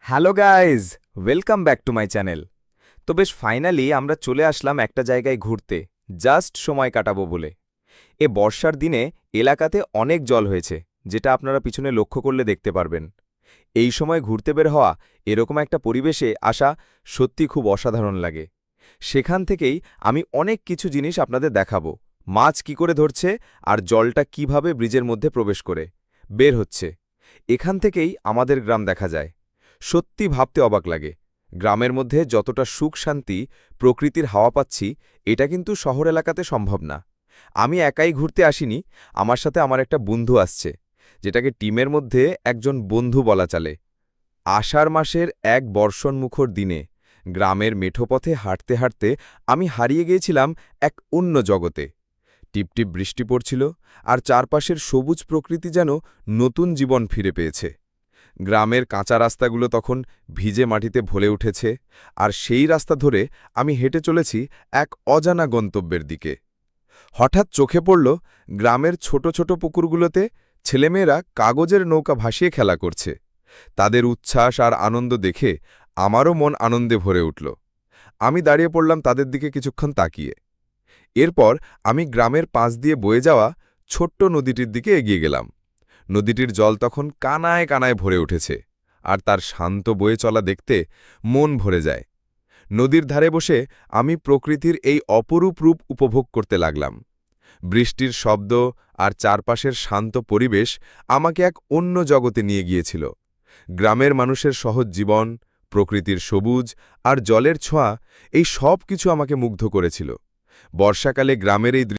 Hello guys, welcome back to my channel. তো বেশ finally আমরা চলে আসলাম একটা জায়গায় ঘুরতে, জাস্ট সময় কাটাবো বলে। বর্ষার দিনে এলাকাতে অনেক জল হয়েছে, যেটা আপনারা পিছনে লক্ষ্য করলে দেখতে পারবেন। এই সময় ঘুরতে বের হওয়া, এরকম একটা পরিবেশে আসা সত্যি খুব অসাধারণ লাগে। সেখান থেকেই আমি অনেক কিছু জিনিস আপনাদের দেখাবো। মাছ কি করে ধরছে আর জলটা কিভাবে ব্রিজের মধ্যে প্রবেশ করে বের হচ্ছে। এখান থেকেই আমাদের গ্রাম দেখা যায়। সত্যি ভাবতে অবাক লাগে, গ্রামের মধ্যে যতটা সুখ শান্তি, প্রকৃতির হাওয়া পাচ্ছি, এটা কিন্তু শহর এলাকাতে সম্ভব না। আমি একাই ঘুরতে আসিনি, আমার সাথে আমার একটা বন্ধু আসছে, যেটাকে টিমের মধ্যে একজন বন্ধু বলা চলে। আষাঢ় মাসের এক বর্ষণমুখর দিনে গ্রামের মেঠোপথে হাঁটতে হাঁটতে আমি হারিয়ে গিয়েছিলাম এক অন্য জগতে। টিপটিপ বৃষ্টি পড়ছিল, আর চারপাশের সবুজ প্রকৃতি যেন নতুন জীবন ফিরে পেয়েছে। গ্রামের কাঁচা রাস্তাগুলো তখন ভিজে মাটিতে ভরে উঠেছে, আর সেই রাস্তা ধরে আমি হেঁটে চলেছি এক অজানা গন্তব্যের দিকে। হঠাৎ চোখে পড়ল, গ্রামের ছোট ছোট পুকুরগুলোতে ছেলেমেয়েরা কাগজের নৌকা ভাসিয়ে খেলা করছে। তাদের উচ্ছ্বাস আর আনন্দ দেখে আমারও মন আনন্দে ভরে উঠল। আমি দাঁড়িয়ে পড়লাম তাদের দিকে কিছুক্ষণ তাকিয়ে। এরপর আমি গ্রামের পাশ দিয়ে বয়ে যাওয়া ছোট্ট নদীটির দিকে এগিয়ে গেলাম। নদীটির জল তখন কানায় কানায় ভরে উঠেছে, আর তার শান্ত বয়ে চলা দেখতে মন ভরে যায়। নদীর ধারে বসে আমি প্রকৃতির এই অপরূপ রূপ উপভোগ করতে লাগলাম। বৃষ্টির শব্দ আর চারপাশের শান্ত পরিবেশ আমাকে এক অন্য জগতে নিয়ে গিয়েছিল। গ্রামের মানুষের সহজ জীবন, প্রকৃতির সবুজ আর জলের ছোঁয়া, এই সব কিছু আমাকে মুগ্ধ করেছিল। বর্ষাকালে গ্রামের এই